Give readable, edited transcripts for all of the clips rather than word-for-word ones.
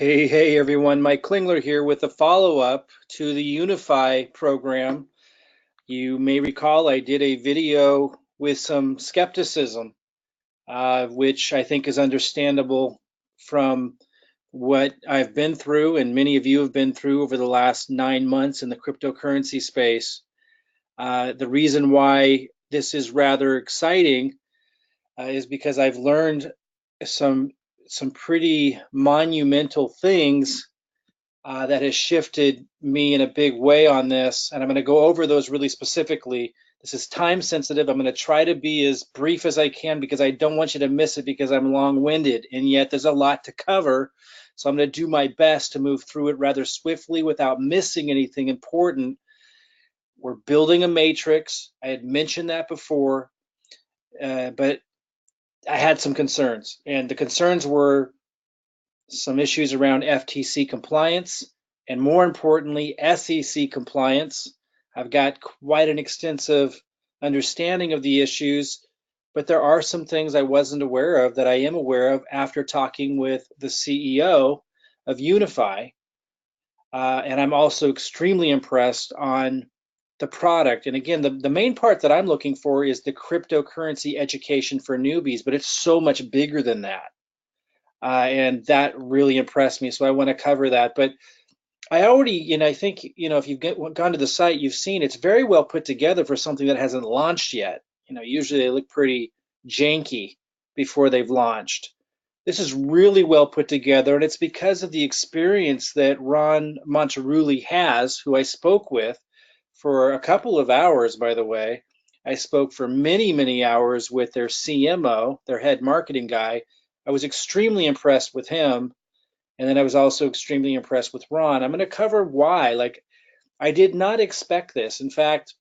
Hey everyone, Mike Klingler here with a follow-up to the Unifii program. You may recall I did a video with some skepticism, which I think is understandable from what I've been through and many of you have been through over the last 9 months in the cryptocurrency space. The reason why this is rather exciting is because I've learned some some pretty monumental things that has shifted me in a big way on this. And I'm going to go over those really specifically. This is time sensitive. I'm going to try to be as brief as I can because I don't want you to miss it because I'm long winded. And yet there's a lot to cover. So I'm going to do my best to move through it rather swiftly without missing anything important. We're building a matrix. I had mentioned that before, but I had some concerns. And the concerns were some issues around FTC compliance, and more importantly, SEC compliance. I've got quite an extensive understanding of the issues, but there are some things I wasn't aware of that I am aware of after talking with the CEO of Unifii. And I'm also extremely impressed on the product. And again, the main part that I'm looking for is the cryptocurrency education for newbies, but it's so much bigger than that. And that really impressed me. So I want to cover that. But I already, I think, if you've gone to the site, you've seen it's very well put together for something that hasn't launched yet. Usually they look pretty janky before they've launched. This is really well put together, and it's because of the experience that Ron Monterulli has, who I spoke with for a couple of hours, by the way. I spoke for many, many hours with their CMO, their head marketing guy. I was extremely impressed with him. And then I was also extremely impressed with Ron. I'm going to cover why. Like, I did not expect this. In fact,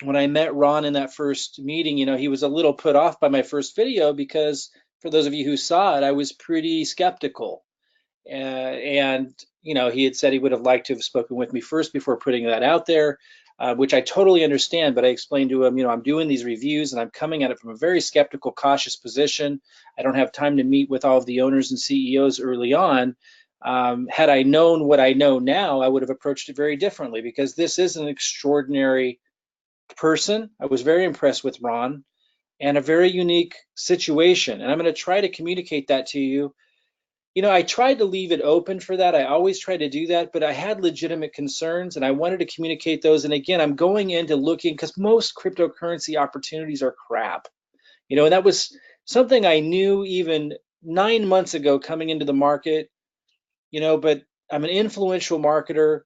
when I met Ron in that first meeting, he was a little put off by my first video because for those of you who saw it, I was pretty skeptical. And he had said he would have liked to have spoken with me first before putting that out there, which I totally understand. But I explained to him, I'm doing these reviews and I'm coming at it from a very skeptical, cautious position. I don't have time to meet with all of the owners and CEOs early on. Had I known what I know now, I would have approached it very differently because this is an extraordinary person. I was very impressed with Ron and a very unique situation. And I'm going to try to communicate that to you. I tried to leave it open for that. I always try to do that, but I had legitimate concerns and I wanted to communicate those. And again, I'm going into looking because most cryptocurrency opportunities are crap. And that was something I knew even 9 months ago coming into the market, but I'm an influential marketer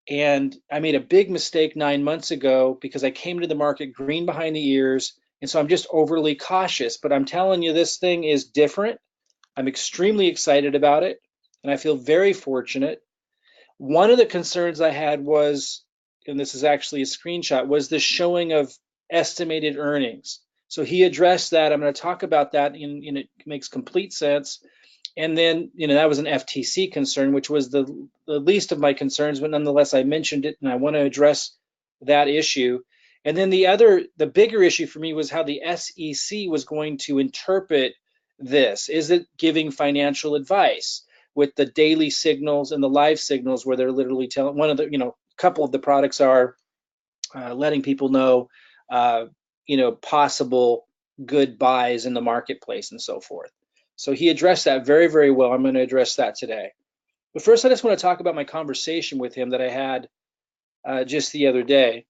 and I made a big mistake 9 months ago because I came to the market green behind the ears. And so I'm just overly cautious, but I'm telling you, this thing is different. I'm extremely excited about it, and I feel very fortunate. One of the concerns I had was, and this is actually a screenshot, was the showing of estimated earnings. So he addressed that. I'm going to talk about that, and it makes complete sense. And then, that was an FTC concern, which was the least of my concerns, but nonetheless, I mentioned it, and I want to address that issue. And then the bigger issue for me was how the SEC was going to interpret this. Is it giving financial advice with the daily signals and the live signals where they're literally telling a couple of the products are letting people know, possible good buys in the marketplace and so forth. So he addressed that very, very well. I'm going to address that today. But first, I just want to talk about my conversation with him that I had just the other day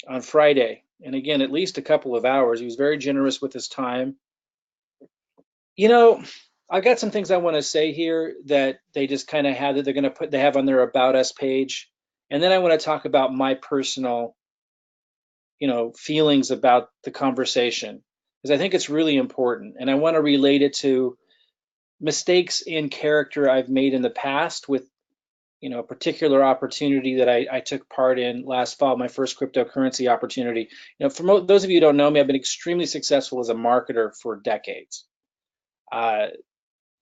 on Friday. And again, at least a couple of hours. He was very generous with his time. I've got some things I want to say here that they just kind of have that they have on their About Us page. And then I want to talk about my personal, feelings about the conversation because I think it's really important. And I want to relate it to mistakes in character I've made in the past with, a particular opportunity that I took part in last fall, my first cryptocurrency opportunity. For those of you who don't know me, I've been extremely successful as a marketer for decades.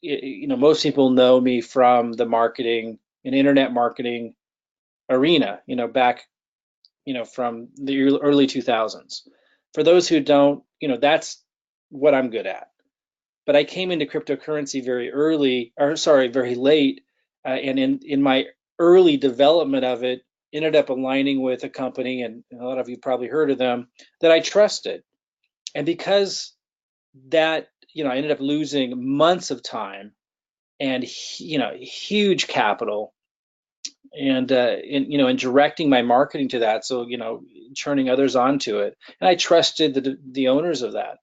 Most people know me from the marketing and internet marketing arena, back, from the early 2000s. For those who don't, that's what I'm good at. But I came into cryptocurrency very late and in my early development of it, ended up aligning with a company, and a lot of you probably heard of them, that I trusted. And because that, I ended up losing months of time and, huge capital, and in directing my marketing to that, so turning others onto it, and I trusted the owners of that.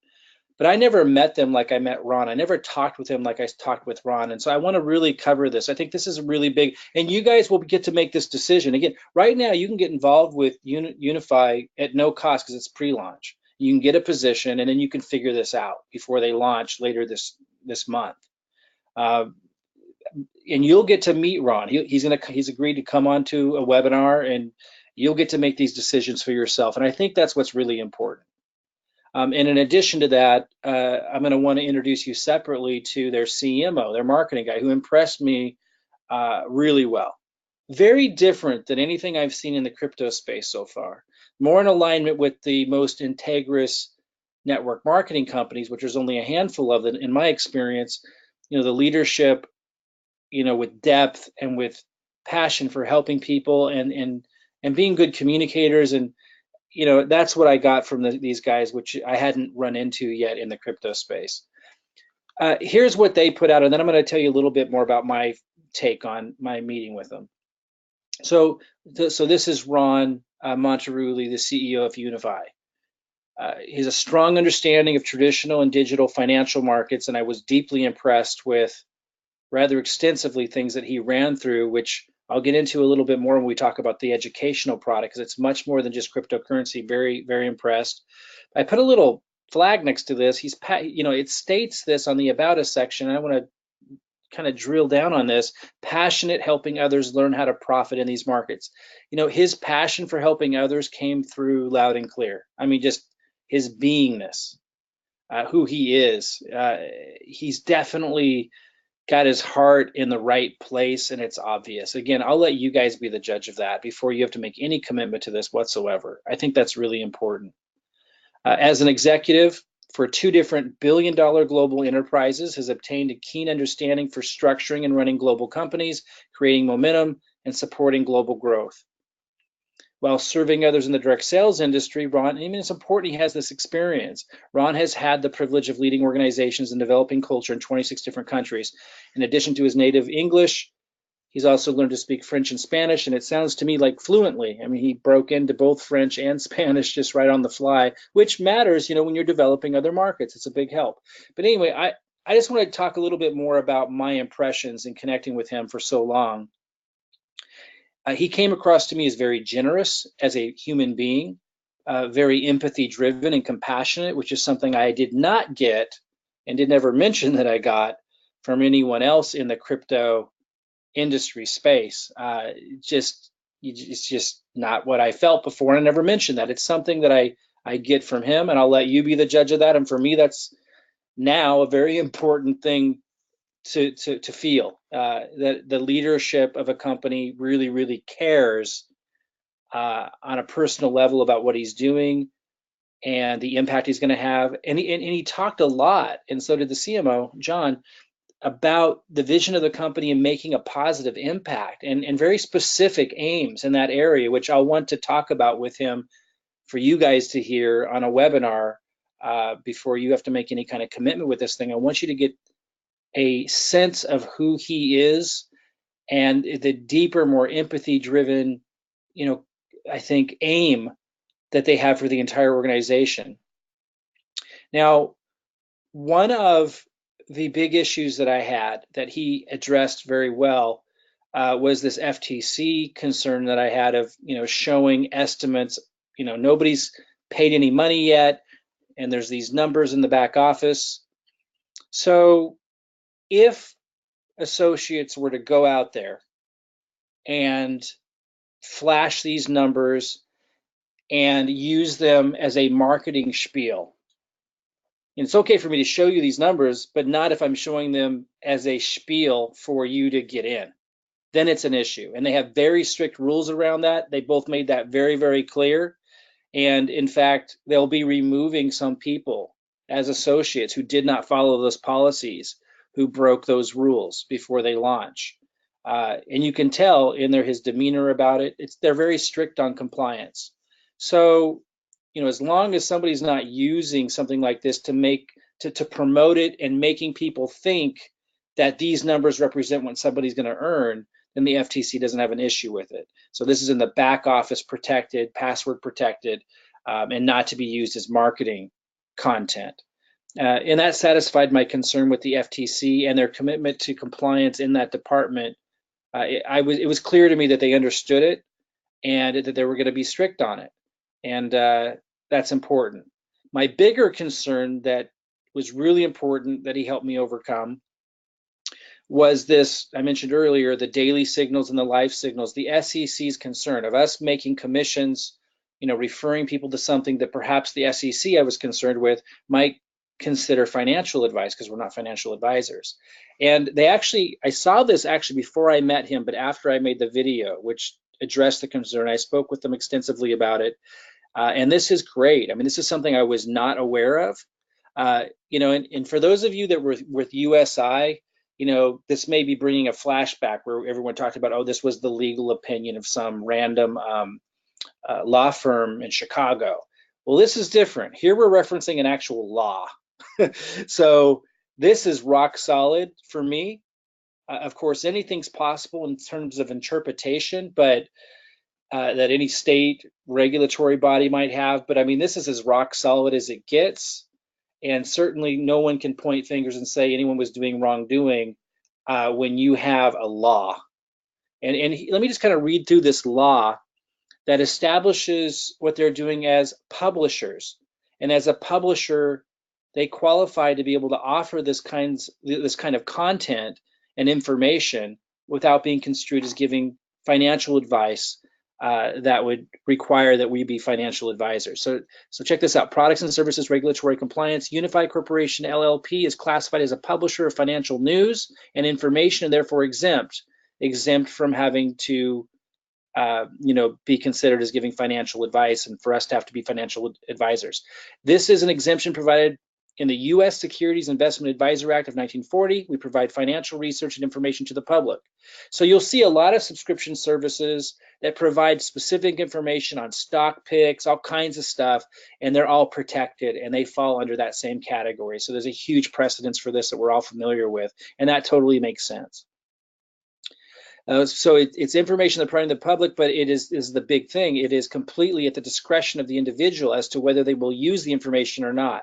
But I never met them like I met Ron. I never talked with him like I talked with Ron. And so I want to really cover this. I think this is really big. And you guys will get to make this decision. Again, right now, you can get involved with Unifii at no cost because it's pre-launch. You can get a position, and then you can figure this out before they launch later this month. And you'll get to meet Ron. He's agreed to come onto a webinar, and you'll get to make these decisions for yourself. And I think that's what's really important. And in addition to that, I'm going to want to introduce you separately to their CMO, their marketing guy, who impressed me really well. Very different than anything I've seen in the crypto space so far. More in alignment with the most integrous network marketing companies, which there's only a handful of them in my experience. The leadership, with depth and with passion for helping people and being good communicators, and that's what I got from these guys, which I hadn't run into yet in the crypto space. Here's what they put out, and then I'm going to tell you a little bit more about my take on my meeting with them. So this is Ron Monterulli, the CEO of Unifii. He has a strong understanding of traditional and digital financial markets, and I was deeply impressed with rather extensively things that he ran through, which I'll get into a little bit more when we talk about the educational product, because it's much more than just cryptocurrency. Very, very impressed. I put a little flag next to this. It states this on the About Us section. I want to kind of drill down on this. Passionate, helping others learn how to profit in these markets. His passion for helping others came through loud and clear. I mean, just his beingness, who he is. He's definitely got his heart in the right place, and it's obvious. Again, I'll let you guys be the judge of that before you have to make any commitment to this whatsoever. I think that's really important. As an executive for 2 different billion-dollar global enterprises, has obtained a keen understanding for structuring and running global companies, creating momentum, and supporting global growth. While serving others in the direct sales industry, Ron, it's important he has this experience. Ron has had the privilege of leading organizations and developing culture in 26 different countries. In addition to his native English, he's also learned to speak French and Spanish, and it sounds to me like fluently. I mean, he broke into both French and Spanish just right on the fly, which matters, when you're developing other markets. It's a big help. But anyway, I just want to talk a little bit more about my impressions in connecting with him for so long. He came across to me as very generous as a human being, very empathy driven and compassionate, which is something I did not get and did never mention that I got from anyone else in the crypto industry space. It's just not what I felt before, and I never mentioned that. It's something that I get from him, and I'll let you be the judge of that. And for me, that's now a very important thing to feel, that the leadership of a company really, really cares on a personal level about what he's doing and the impact he's going to have. And he talked a lot, and so did the CMO, John, about the vision of the company and making a positive impact and very specific aims in that area, which I'll want to talk about with him for you guys to hear on a webinar before you have to make any kind of commitment with this thing. I want you to get a sense of who he is and the deeper, more empathy-driven, I think, aim that they have for the entire organization. Now, one of the big issues that I had that he addressed very well was this FTC concern that I had of, showing estimates. Nobody's paid any money yet, and there's these numbers in the back office. So if associates were to go out there and flash these numbers and use them as a marketing spiel, and it's okay for me to show you these numbers, but not if I'm showing them as a spiel for you to get in. Then it's an issue. And they have very strict rules around that. They both made that very, very clear. And in fact, they'll be removing some people as associates who did not follow those policies, who broke those rules before they launch. And you can tell in his demeanor about it. They're very strict on compliance. So, as long as somebody's not using something like this to promote it and making people think that these numbers represent what somebody's going to earn, then the FTC doesn't have an issue with it. So this is in the back office protected, password protected, and not to be used as marketing content. And that satisfied my concern with the FTC and their commitment to compliance in that department. It was clear to me that they understood it and that they were going to be strict on it. And that's important. My bigger concern that was really important that he helped me overcome was this, I mentioned earlier, the daily signals and the live signals, the SEC's concern of us making commissions, referring people to something that perhaps the SEC I was concerned with might consider financial advice because we're not financial advisors. And I saw this actually before I met him, but after I made the video, which addressed the concern, I spoke with them extensively about it. And this is great. I mean, this is something I was not aware of. And for those of you that were with USI, this may be bringing a flashback where everyone talked about, oh, this was the legal opinion of some random law firm in Chicago. Well, this is different. Here we're referencing an actual law. So this is rock solid for me. Of course, anything's possible in terms of interpretation, but that any state regulatory body might have. But I mean, this is as rock solid as it gets. And certainly no one can point fingers and say anyone was doing wrongdoing when you have a law. And let me just kind of read through this law that establishes what they're doing as publishers. And as a publisher, they qualify to be able to offer this kind of content and information without being construed as giving financial advice that would require that we be financial advisors. So check this out. Products and Services Regulatory Compliance. Unifii Corporation LLP is classified as a publisher of financial news and information, and therefore exempt from having to be considered as giving financial advice and for us to have to be financial advisors. This is an exemption provided in the U.S. Securities Investment Advisor Act of 1940. We provide financial research and information to the public. So you'll see a lot of subscription services that provide specific information on stock picks, all kinds of stuff, and they're all protected and they fall under that same category. So there's a huge precedence for this that we're all familiar with, and that totally makes sense. So it's information they're providing the public, but it is the big thing. It is completely at the discretion of the individual as to whether they will use the information or not.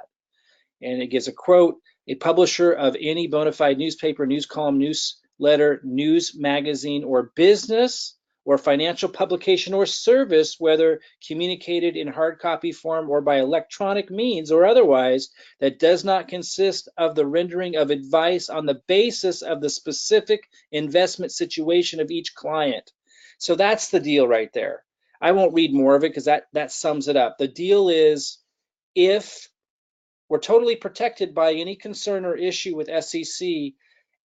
And it gives a quote: a publisher of any bona fide newspaper, news column, newsletter, news magazine, or business or financial publication or service, whether communicated in hard copy form or by electronic means or otherwise, that does not consist of the rendering of advice on the basis of the specific investment situation of each client. So that's the deal right there. I won't read more of it because that sums it up. The deal is, if we're totally protected by any concern or issue with SEC,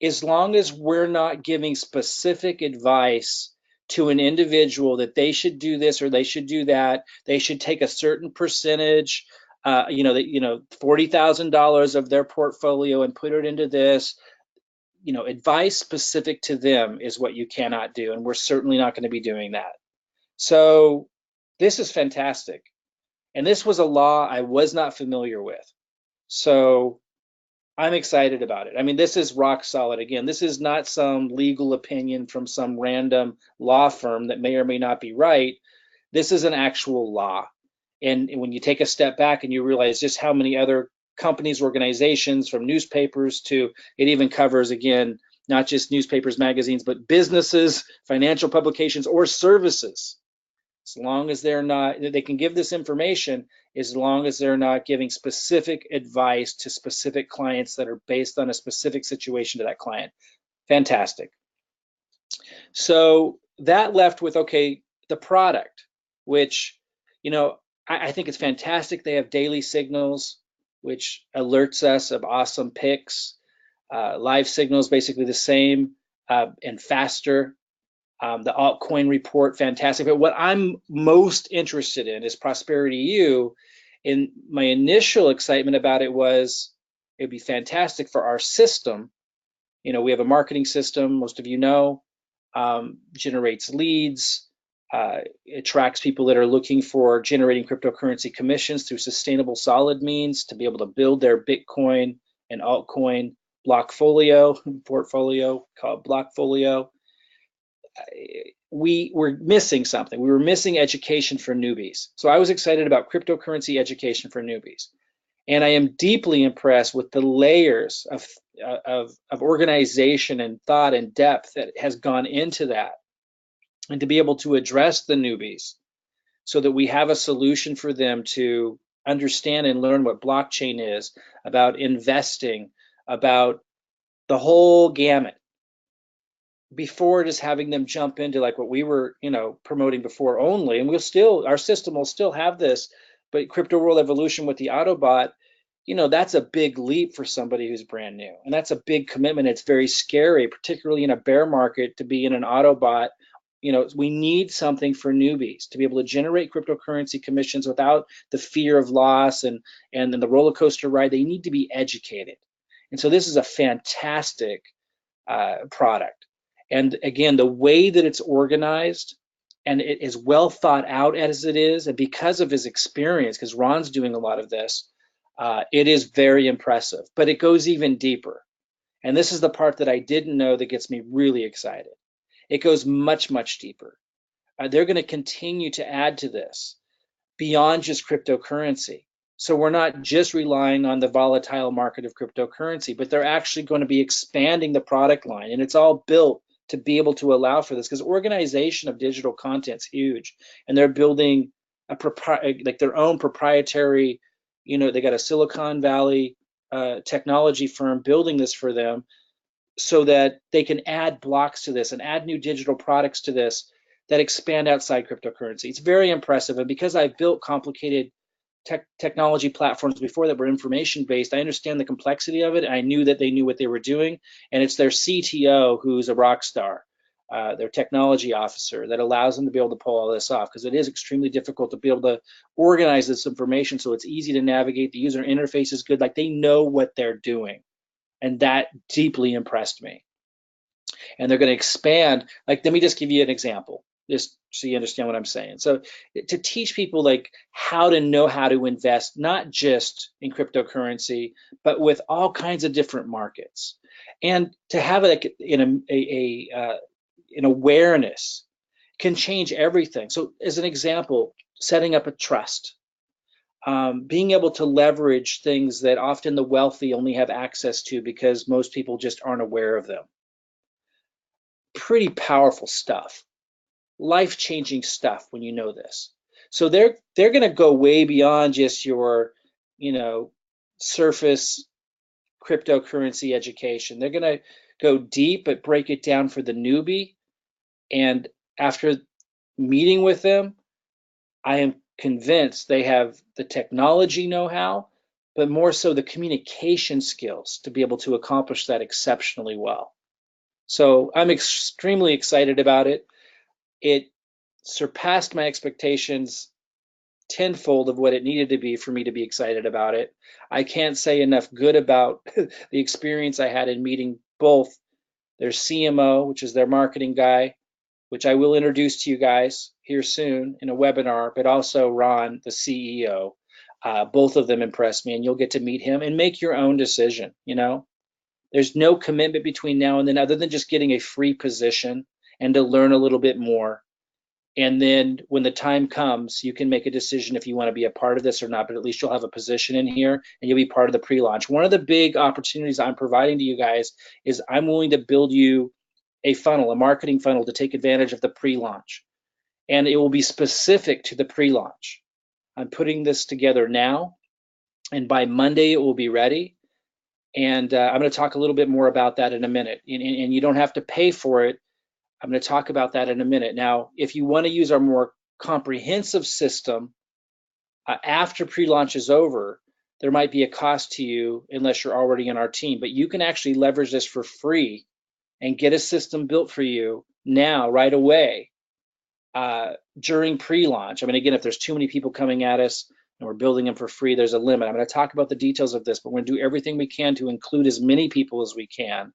as long as we're not giving specific advice to an individual that they should do this or they should do that, they should take a certain percentage, $40,000 of their portfolio and put it into this. Advice specific to them is what you cannot do, and we're certainly not going to be doing that. So this is fantastic, and this was a law I was not familiar with. So I'm excited about it. I mean, this is rock solid. Again, this is not some legal opinion from some random law firm that may or may not be right. This is an actual law. And when you take a step back and you realize just how many other companies, organizations, from newspapers to, it even covers, again, not just newspapers, magazines, but businesses, financial publications, or services. As long as they can give this information, as long as they're not giving specific advice to specific clients that are based on a specific situation to that client. Fantastic. So that left with, okay, the product, which, I think it's fantastic. They have daily signals, which alerts us of awesome picks. Live signals, basically the same and faster. The altcoin report, fantastic. But what I'm most interested in is Prosperity U. And my initial excitement about it was it'd be fantastic for our system. We have a marketing system, most of you know. generates leads, attracts people that are looking for generating cryptocurrency commissions through sustainable solid means to be able to build their Bitcoin and altcoin portfolio called Blockfolio. We were missing something. We were missing education for newbies. So I was excited about cryptocurrency education for newbies. And I am deeply impressed with the layers of organization and thought and depth that has gone into that. And to be able to address the newbies so that we have a solution for them to understand and learn what blockchain is, about investing, about the whole gamut, before just having them jump into like what we were, promoting before only. And our system will still have this, but crypto world evolution with the Autobot, that's a big leap for somebody who's brand new. And that's a big commitment. It's very scary, particularly in a bear market, to be in an Autobot. We need something for newbies to be able to generate cryptocurrency commissions without the fear of loss and the roller coaster ride. They need to be educated. And so this is a fantastic product. And again, the way that it's organized and it is well thought out as it is, and because of his experience, because Ron's doing a lot of this, it is very impressive, but it goes even deeper. And this is the part that I didn't know that gets me really excited. It goes much, much deeper. They're going to continue to add to this beyond just cryptocurrency. So we're not just relying on the volatile market of cryptocurrency, but they're actually going to be expanding the product line. And it's all built to be able to allow for this, because organization of digital content is huge. And they're building their own proprietary, they got a Silicon Valley technology firm building this for them so that they can add blocks to this and add new digital products to this that expand outside cryptocurrency. It's very impressive. And because I've built complicated technology platforms before that were information based, I understand the complexity of it. And I knew that they knew what they were doing. And it's their CTO who's a rock star, their technology officer, that allows them to be able to pull all this off, because it is extremely difficult to be able to organize this information so it's easy to navigate. The user interface is good. Like, they know what they're doing. And that deeply impressed me. And they're going to expand. Like, let me just give you an example, just so you understand what I'm saying. So to teach people like how to know how to invest, not just in cryptocurrency, but with all kinds of different markets, and to have like an awareness can change everything. So as an example, setting up a trust, being able to leverage things that often the wealthy only have access to because most people just aren't aware of them. Pretty powerful stuff, life-changing stuff when you know this. So they're going to go way beyond just your, surface cryptocurrency education. They're going to go deep, but break it down for the newbie. And after meeting with them, I am convinced they have the technology know-how, but more so the communication skills to be able to accomplish that exceptionally well. So I'm extremely excited about it. It surpassed my expectations tenfold of what it needed to be for me to be excited about it. I can't say enough good about the experience I had in meeting both their CMO, which is their marketing guy, which I will introduce to you guys here soon in a webinar, but also Ron, the CEO. Both of them impressed me, and you'll get to meet him and make your own decision. There's no commitment between now and then other than just getting a free position and to learn a little bit more. And then when the time comes, you can make a decision if you want to be a part of this or not, but at least you'll have a position in here and you'll be part of the pre-launch. One of the big opportunities I'm providing to you guys is I'm willing to build you a funnel, a marketing funnel, to take advantage of the pre-launch. And it will be specific to the pre-launch. I'm putting this together now, and by Monday it will be ready. And I'm going to talk a little bit more about that in a minute. And you don't have to pay for it. I'm going to talk about that in a minute. Now, if you want to use our more comprehensive system after pre-launch is over, there might be a cost to you unless you're already in our team. But you can actually leverage this for free and get a system built for you now, right away, during pre-launch. I mean, again, if there's too many people coming at us and we're building them for free, there's a limit. I'm going to talk about the details of this, but we're going to do everything we can to include as many people as we can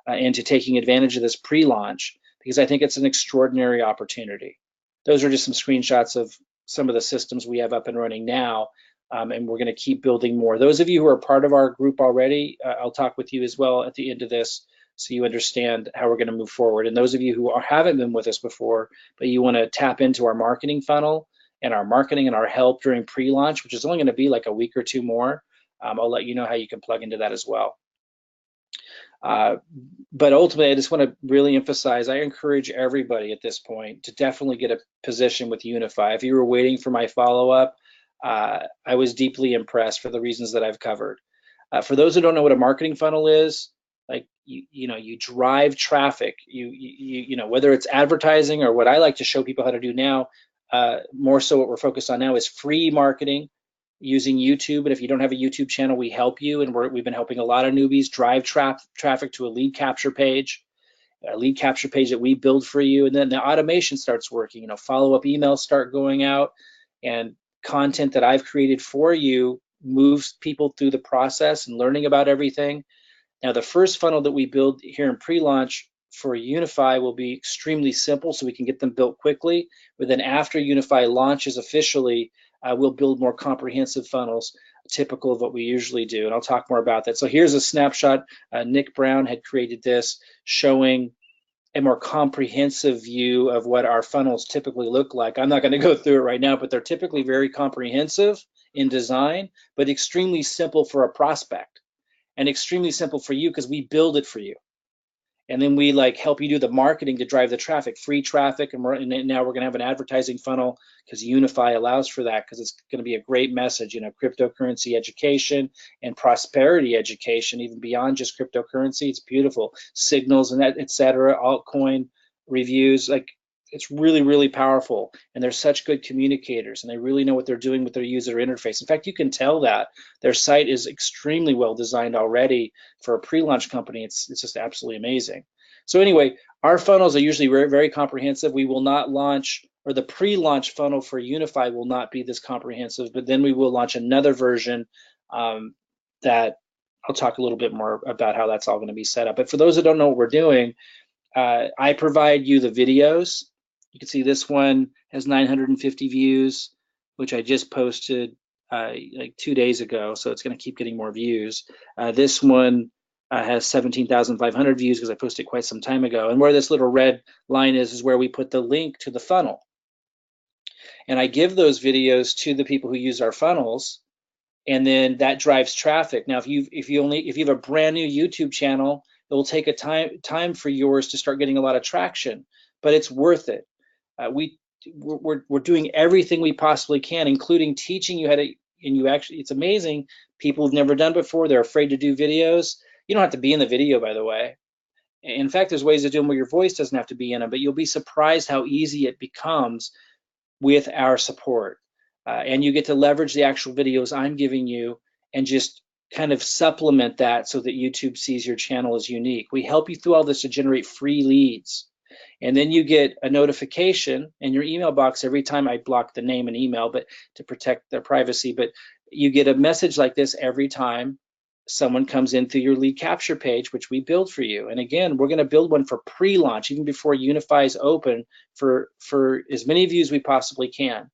into taking advantage of this pre-launch, because I think it's an extraordinary opportunity. Those are just some screenshots of some of the systems we have up and running now, and we're going to keep building more. Those of you who are part of our group already, I'll talk with you as well at the end of this so you understand how we're going to move forward. And those of you who haven't been with us before, but you want to tap into our marketing funnel and our marketing and our help during pre-launch, which is only going to be like a week or two more, I'll let you know how you can plug into that as well. But ultimately, I just want to really emphasize, I encourage everybody at this point to definitely get a position with Unifii. If you were waiting for my follow-up, I was deeply impressed for the reasons that I've covered. For those who don't know what a marketing funnel is, like you drive traffic. You know, whether it's advertising or what I like to show people how to do now. More so, what we're focused on now is free marketing using YouTube. And if you don't have a YouTube channel, we help you. And we've been helping a lot of newbies drive traffic to a lead capture page that we build for you. And then the automation starts working. You know, follow-up emails start going out, and content that I've created for you moves people through the process and learning about everything. Now, the first funnel that we build here in pre-launch for Unifii will be extremely simple, so we can get them built quickly. But then after Unifii launches officially, we'll build more comprehensive funnels, typical of what we usually do. And I'll talk more about that. So here's a snapshot. Nick Brown had created this, showing a more comprehensive view of what our funnels typically look like. I'm not going to go through it right now, but they're typically very comprehensive in design, but extremely simple for a prospect, and extremely simple for you because we build it for you. And then we like help you do the marketing to drive the traffic, free traffic. And now we're going to have an advertising funnel because Unifii allows for that, because it's going to be a great message, you know, cryptocurrency education and prosperity education, even beyond just cryptocurrency. It's beautiful. Signals and that, et cetera, altcoin reviews. Like, it's really, really powerful. And they're such good communicators, and they really know what they're doing with their user interface. In fact, you can tell that their site is extremely well designed already for a pre-launch company. It's just absolutely amazing. So anyway, our funnels are usually very, very comprehensive. We will not launch, or the pre-launch funnel for Unifii will not be this comprehensive, but then we will launch another version that I'll talk a little bit more about how that's all going to be set up. But for those that don't know what we're doing, I provide you the videos. You can see this one has 950 views, which I just posted like 2 days ago, so it's going to keep getting more views. This one has 17,500 views because I posted it quite some time ago. And where this little red line is where we put the link to the funnel. And I give those videos to the people who use our funnels, and then that drives traffic. Now, if you have a brand new YouTube channel, it will take a time for yours to start getting a lot of traction, but it's worth it. We're doing everything we possibly can, including teaching you how to. And it's amazing. People who've never done before, they're afraid to do videos. You don't have to be in the video, by the way. In fact, there's ways to do them where your voice doesn't have to be in them, but you'll be surprised how easy it becomes with our support. And you get to leverage the actual videos I'm giving you and just kind of supplement that so that YouTube sees your channel as unique. We help you through all this to generate free leads. And then you get a notification in your email box every time. I block the name and email, but to protect their privacy. But you get a message like this every time someone comes in through your lead capture page, which we build for you. And again, we're going to build one for pre-launch, even before Unifii is open, for as many views we possibly can.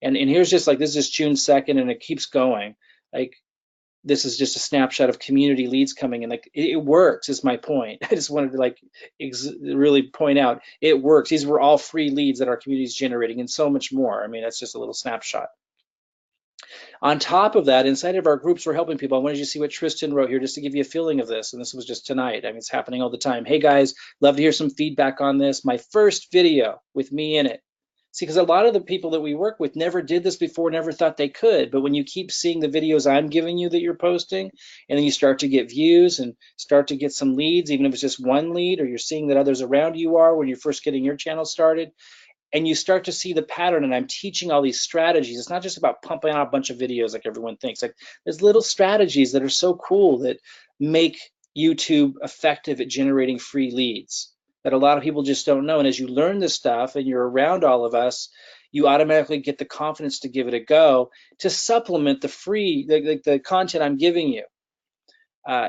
And here's just like, this is June 2nd, and it keeps going. Like, this is just a snapshot of community leads coming in. Like, it works, is my point. I just wanted to like really point out it works. These were all free leads that our community is generating, and so much more. I mean, that's just a little snapshot. On top of that, inside of our groups, we're helping people. I wanted you to see what Tristan wrote here just to give you a feeling of this. And this was just tonight. I mean, it's happening all the time. Hey guys, love to hear some feedback on this. My first video with me in it. See, because a lot of the people that we work with never did this before, never thought they could. But when you keep seeing the videos I'm giving you that you're posting, and then you start to get views and start to get some leads, even if it's just one lead, or you're seeing that others around you are when you're first getting your channel started, and you start to see the pattern. And I'm teaching all these strategies. It's not just about pumping out a bunch of videos like everyone thinks. Like, there's little strategies that are so cool that make YouTube effective at generating free leads that a lot of people just don't know. And as you learn this stuff and you're around all of us, you automatically get the confidence to give it a go, to supplement the free, the content I'm giving you.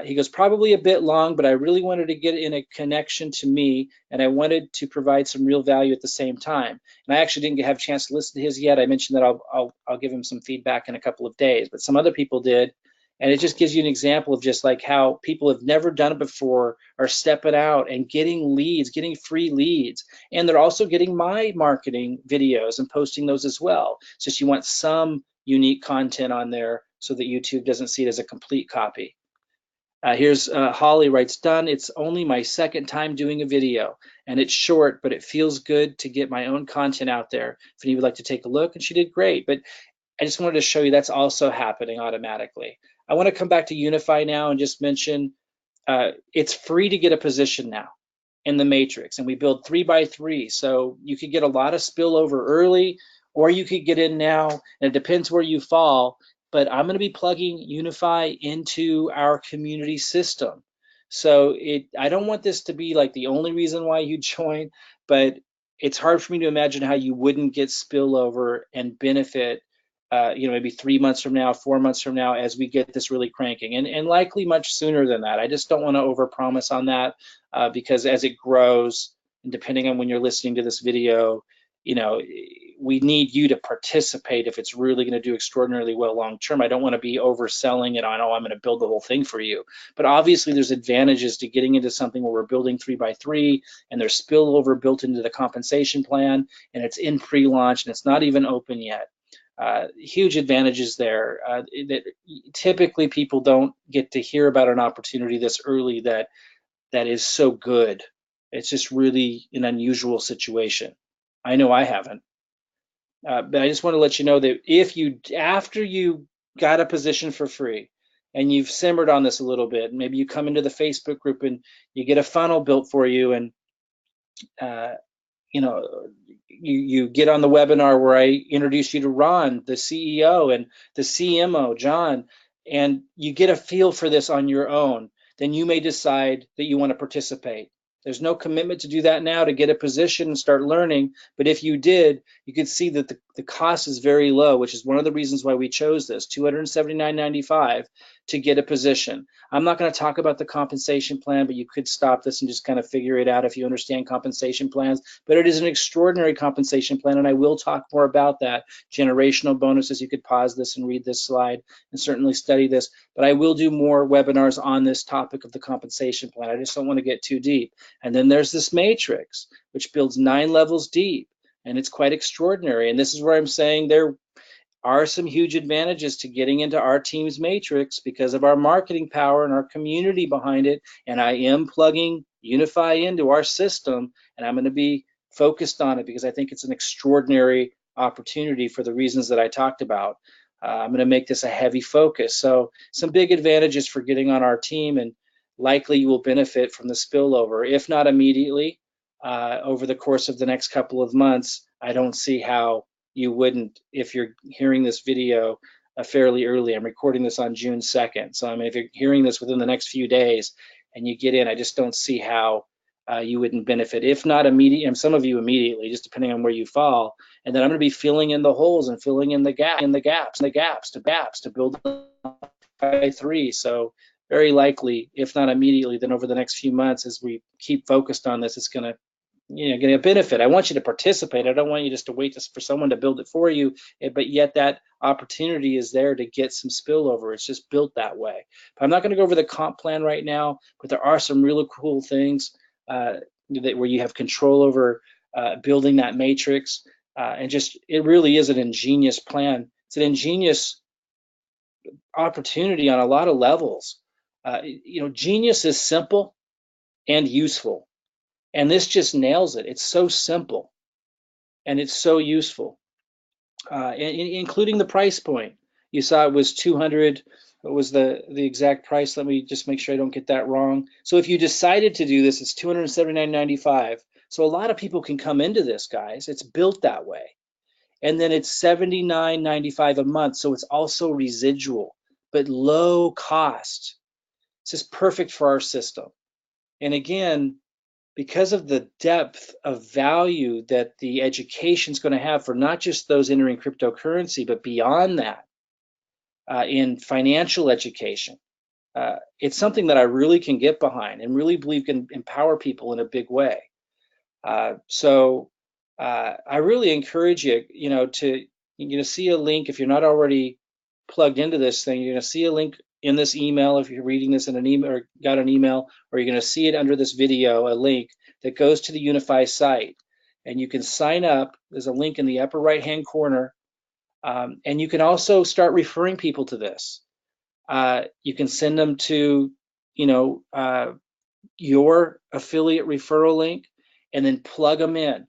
He goes, probably a bit long, but I really wanted to get in a connection to me, and I wanted to provide some real value at the same time. And I actually didn't have a chance to listen to his yet. I mentioned that I'll give him some feedback in a couple of days, but some other people did. And it just gives you an example of just like how people have never done it before are stepping out and getting leads, getting free leads. And they're also getting my marketing videos and posting those as well. It's just you want some unique content on there so that YouTube doesn't see it as a complete copy. Here's Holly writes, done. It's only my second time doing a video, and it's short, but it feels good to get my own content out there. If any would like to take a look, and she did great. But I just wanted to show you that's also happening automatically. I want to come back to Unifii now and just mention it's free to get a position now in the matrix, and we build 3x3, so you could get a lot of spillover early, or you could get in now, and it depends where you fall. But I'm going to be plugging Unifii into our community system, so I don't want this to be like the only reason why you join, but it's hard for me to imagine how you wouldn't get spillover and benefit, maybe 3 months from now, 4 months from now, as we get this really cranking, and likely much sooner than that. I just don't want to overpromise on that, because as it grows, and depending on when you're listening to this video, we need you to participate if it's really going to do extraordinarily well long term. I don't want to be overselling it on, oh, I'm going to build the whole thing for you. But obviously there's advantages to getting into something where we're building 3x3, and there's spillover built into the compensation plan, and it's in pre-launch, and it's not even open yet. Huge advantages there that typically people don't get to hear about an opportunity this early that is so good. It's just really an unusual situation. I know I haven't. But I just want to let you know that after you got a position for free and you've simmered on this a little bit, maybe you come into the Facebook group and you get a funnel built for you, and uh, you get on the webinar where I introduce you to Ron, the CEO, and the CMO, John, and you get a feel for this on your own, then you may decide that you want to participate. There's no commitment to do that now to get a position and start learning, but if you did, you could see that the cost is very low, which is one of the reasons why we chose this, $279.95 to get a position. I'm not going to talk about the compensation plan, but you could stop this and just kind of figure it out if you understand compensation plans. But it is an extraordinary compensation plan, and I will talk more about that. Generational bonuses, you could pause this and read this slide and certainly study this, but I will do more webinars on this topic of the compensation plan. I just don't want to get too deep. And then there's this matrix, which builds 9 levels deep, and it's quite extraordinary. And this is where I'm saying there are some huge advantages to getting into our team's matrix because of our marketing power and our community behind it. And I am plugging Unifii into our system, and I'm going to be focused on it because I think it's an extraordinary opportunity for the reasons that I talked about. I'm going to make this a heavy focus. So some big advantages for getting on our team, and likely you will benefit from the spillover, if not immediately, over the course of the next couple of months. I don't see how you wouldn't if you're hearing this video fairly early. I'm recording this on June 2nd. So I mean, if you're hearing this within the next few days and you get in, I just don't see how you wouldn't benefit, if not immediately, and some of you immediately, just depending on where you fall. And then I'm going to be filling in the holes and filling in the gaps to build by 3. So very likely, if not immediately, then over the next few months, as we keep focused on this, it's going to getting a benefit. I want you to participate. I don't want you just to wait for someone to build it for you, but yet that opportunity is there to get some spillover. It's just built that way. But I'm not going to go over the comp plan right now, but there are some really cool things where you have control over building that matrix. And just, it really is an ingenious plan. It's an ingenious opportunity on a lot of levels. Genius is simple and useful. And this just nails it. It's so simple and it's so useful, including the price point. You saw it was 200. What was the exact price? Let me just make sure I don't get that wrong. So if you decided to do this, it's $279.95. So a lot of people can come into this, guys. It's built that way. And then it's $79.95 a month. So it's also residual, but low cost. It's just perfect for our system. And again, because of the depth of value that the education is going to have for not just those entering cryptocurrency, but beyond that, in financial education, it's something that I really can get behind and really believe can empower people in a big way. I really encourage you, you're going to see a link if you're not already plugged into this thing. You're going to see a link in this email if you're reading this in an email or got an email, or you're going to see it under this video, a link that goes to the Unifii site, and you can sign up. There's a link in the upper right-hand corner, and you can also start referring people to this. You can send them to, your affiliate referral link, and then plug them in.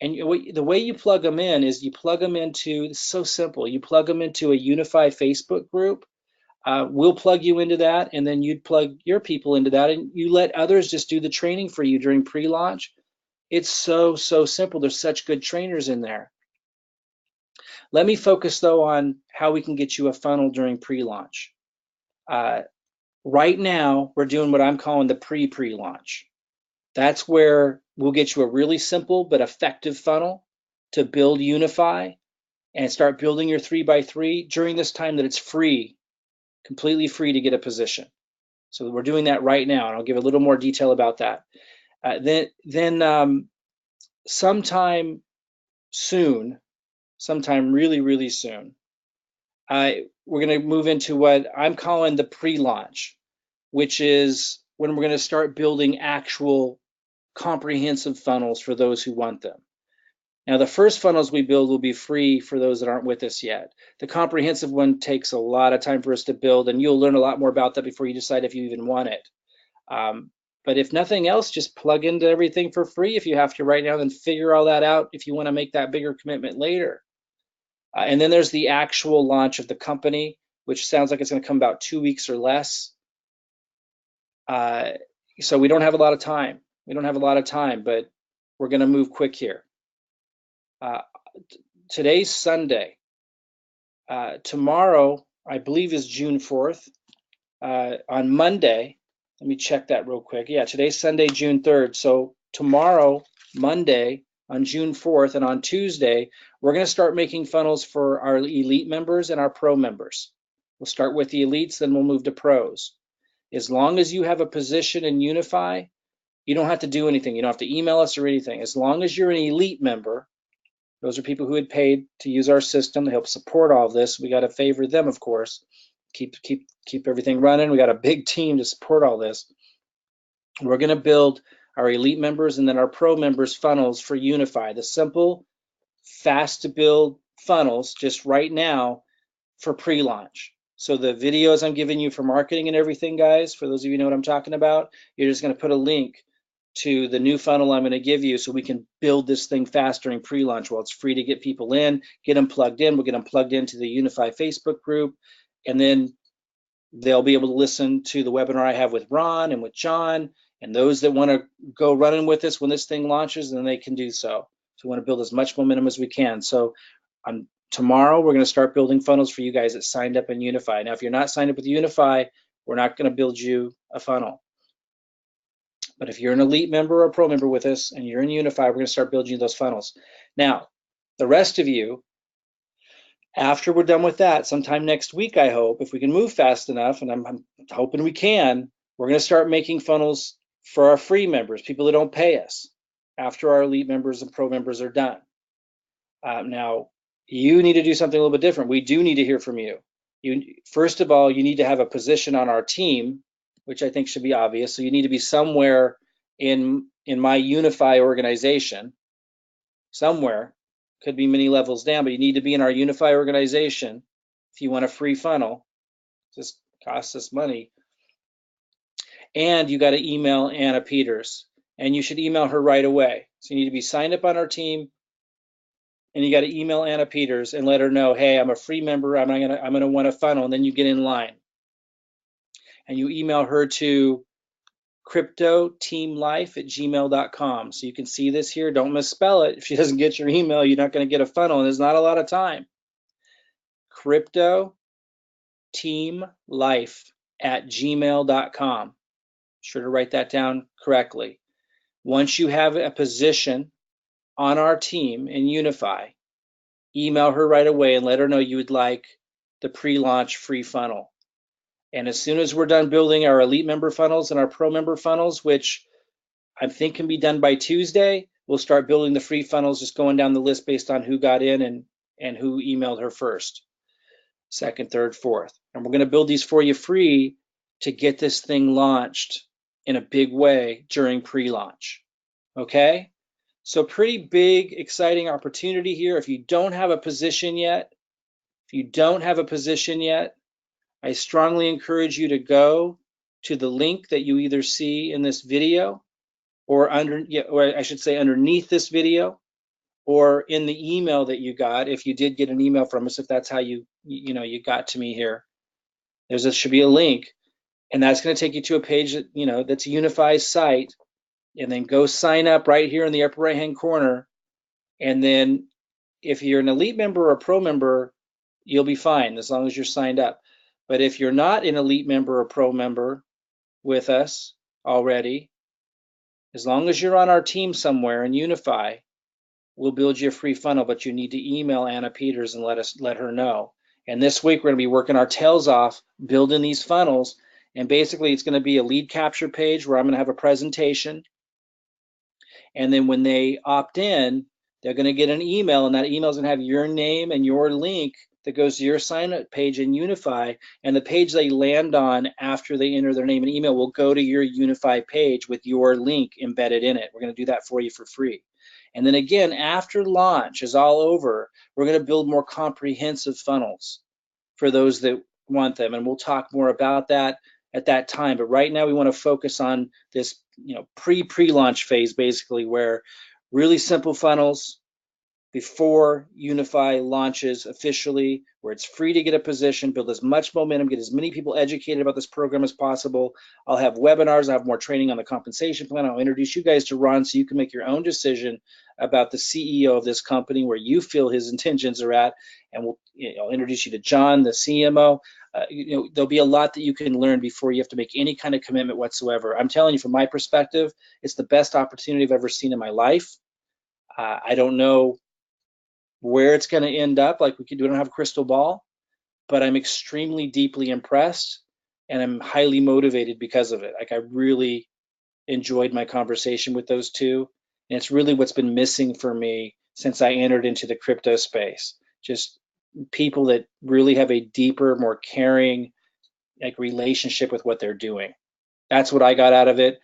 And the way you plug them in is you plug them into, it's so simple, you plug them into a Unifii Facebook group. We'll plug you into that, and then you'd plug your people into that, and you let others just do the training for you during pre-launch. It's so simple. There's such good trainers in there. Let me focus, though, on how we can get you a funnel during pre-launch. Right now, we're doing what I'm calling the pre-launch. That's where we'll get you a really simple but effective funnel to build Unifii and start building your 3x3 during this time that it's free, completely free to get a position. So we're doing that right now, and I'll give a little more detail about that. Then sometime soon, sometime really soon, we're going to move into what I'm calling the pre-launch, which is when we're going to start building actual comprehensive funnels for those who want them. Now, the first funnels we build will be free for those that aren't with us yet. The comprehensive one takes a lot of time for us to build, and you'll learn a lot more about that before you decide if you even want it. But if nothing else, just plug into everything for free if you have to right now, then figure all that out if you want to make that bigger commitment later. And then there's the actual launch of the company, which sounds like it's going to come about 2 weeks or less. So we don't have a lot of time. We don't have a lot of time, but we're going to move quick here. Today's Sunday. Tomorrow, I believe, is June 4th. On Monday, let me check that real quick. Yeah, today's Sunday, June 3rd. So tomorrow, Monday, on June 4th, and on Tuesday, we're going to start making funnels for our elite members and our pro members. We'll start with the elites, then we'll move to pros. As long as you have a position in Unifii, you don't have to do anything. You don't have to email us or anything. As long as you're an elite member, those are people who had paid to use our system to help support all of this. We got to favor them, of course. Keep everything running. We got a big team to support all this. We're going to build our elite members and then our pro members funnels for Unifii. The simple, fast to build funnels just right now for pre-launch. So the videos I'm giving you for marketing and everything, guys, for those of you who know what I'm talking about, you're just going to put a link to the new funnel I'm going to give you so we can build this thing fast during pre-launch while it's free to get people in, get them plugged in. We'll get them plugged into the Unifii Facebook group, and then they'll be able to listen to the webinar I have with Ron and with John, and those that want to go running with us when this thing launches, then they can do so. So we want to build as much momentum as we can. So tomorrow, we're going to start building funnels for you guys that signed up in Unifii. Now, if you're not signed up with Unifii, we're not going to build you a funnel. But if you're an elite member or a pro member with us and you're in Unifii, we're going to start building you those funnels. Now, the rest of you, after we're done with that, sometime next week, I hope, if we can move fast enough, and I'm hoping we can, we're going to start making funnels for our free members, people that don't pay us, after our elite members and pro members are done. Now, you need to do something a little bit different. We do need to hear from you. First of all, you need to have a position on our team, which I think should be obvious. So you need to be somewhere in my Unifii organization, somewhere. Could be many levels down, but you need to be in our Unifii organization if you want a free funnel. Just costs us money. And you got to email Anna Peters, and you should email her right away. So you need to be signed up on our team, and you got to email Anna Peters and let her know, hey, I'm a free member. I'm gonna want a funnel, and then you get in line. And you email her to cryptoteamlife@gmail.com. So you can see this here. Don't misspell it. If she doesn't get your email, you're not going to get a funnel, and there's not a lot of time. cryptoteamlife@gmail.com. Sure to write that down correctly. Once you have a position on our team in Unifii, email her right away and let her know you would like the pre-launch free funnel. And as soon as we're done building our elite member funnels and our pro member funnels, which I think can be done by Tuesday, we'll start building the free funnels, just going down the list based on who got in and who emailed her first, second, third, fourth. And we're going to build these for you free to get this thing launched in a big way during pre-launch. Okay? So pretty big, exciting opportunity here. If you don't have a position yet, I strongly encourage you to go to the link that you either see in this video or I should say underneath this video, or in the email that you got, if you did get an email from us, if that's how you got to me here. Should be a link, and that's going to take you to a page that, that's Unifii's site, and then go sign up right here in the upper right hand corner. And then if you're an elite member or a pro member, you'll be fine as long as you're signed up. But if you're not an elite member or pro member with us already, as long as you're on our team somewhere in Unifii, we'll build you a free funnel, but you need to email Anna Peters and let her know. And this week we're going to be working our tails off building these funnels. And basically it's going to be a lead capture page where I'm going to have a presentation. And then when they opt in, they're going to get an email, and that email is going to have your name and your link that goes to your sign up page in Unifii. And the page they land on after they enter their name and email will go to your Unifii page with your link embedded in it. We're going to do that for you for free. And then again, after launch is all over, we're going to build more comprehensive funnels for those that want them. And we'll talk more about that at that time. But right now we want to focus on this, pre-launch phase, basically, where really simple funnels before Unifii launches officially, where it's free to get a position, build as much momentum, get as many people educated about this program as possible. I'll have webinars, I'll have more training on the compensation plan. I'll introduce you guys to Ron so you can make your own decision about the CEO of this company, where you feel his intentions are at. And I'll introduce you to John, the CMO. There'll be a lot that you can learn before you have to make any kind of commitment whatsoever. I'm telling you, from my perspective, it's the best opportunity I've ever seen in my life. I don't know where it's going to end up. We don't have a crystal ball, but I'm extremely deeply impressed, and I'm highly motivated because of it. I really enjoyed my conversation with those two, and it's really what's been missing for me since I entered into the crypto space. Just people that really have a deeper, more caring, relationship with what they're doing. That's what I got out of it.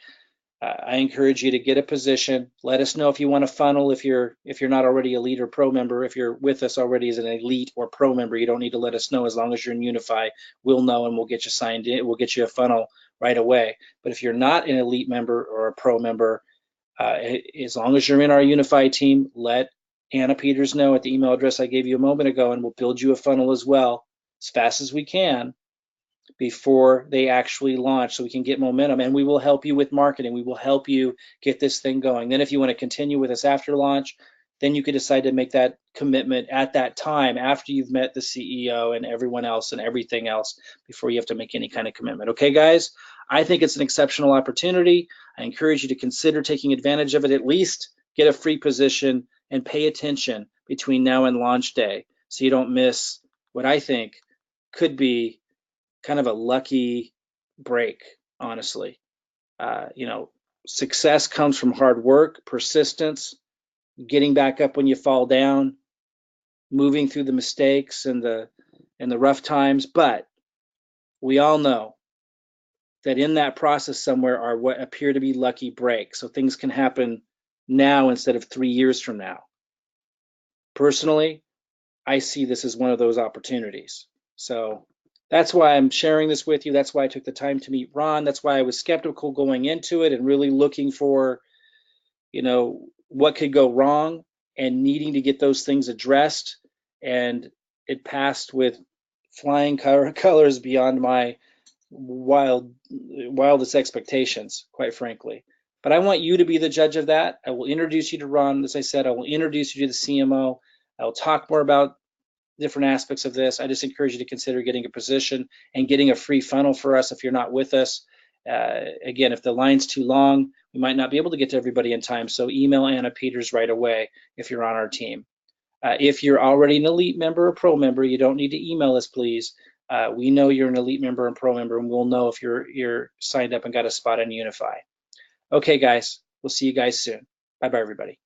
I encourage you to get a position. Let us know if you want a funnel. If you're not already a elite or pro member, if you're with us already as an elite or pro member, you don't need to let us know. As long as you're in Unifii, we'll know and we'll get you signed in. We'll get you a funnel right away. But if you're not an elite member or a pro member, as long as you're in our Unifii team, let Anna Peters know at the email address I gave you a moment ago, and we'll build you a funnel as well as fast as we can before they actually launch, so we can get momentum. And we will help you with marketing. We will help you get this thing going. Then if you want to continue with us after launch, then you could decide to make that commitment at that time after you've met the CEO and everyone else and everything else, before you have to make any kind of commitment. Okay, guys, I think it's an exceptional opportunity. I encourage you to consider taking advantage of it. At least get a free position and pay attention between now and launch day, so you don't miss what I think could be kind of a lucky break, honestly. Success comes from hard work, persistence, getting back up when you fall down, moving through the mistakes and the rough times. But we all know that in that process somewhere are what appear to be lucky breaks. So things can happen now instead of 3 years from now. Personally, I see this as one of those opportunities. So that's why I'm sharing this with you. That's why I took the time to meet Ron. That's why I was skeptical going into it and really looking for, what could go wrong and needing to get those things addressed. And it passed with flying colors beyond my wildest expectations, quite frankly. But I want you to be the judge of that. I will introduce you to Ron. As I said, I will introduce you to the CMO. I will talk more about different aspects of this. I just encourage you to consider getting a position and getting a free funnel for us if you're not with us. Again, if the line's too long, we might not be able to get to everybody in time. So email Anna Peters right away if you're on our team. If you're already an elite member or pro member, you don't need to email us, please. We know you're an elite member and pro member, and we'll know if you're signed up and got a spot on Unifii. Okay, guys, we'll see you guys soon. Bye bye, everybody.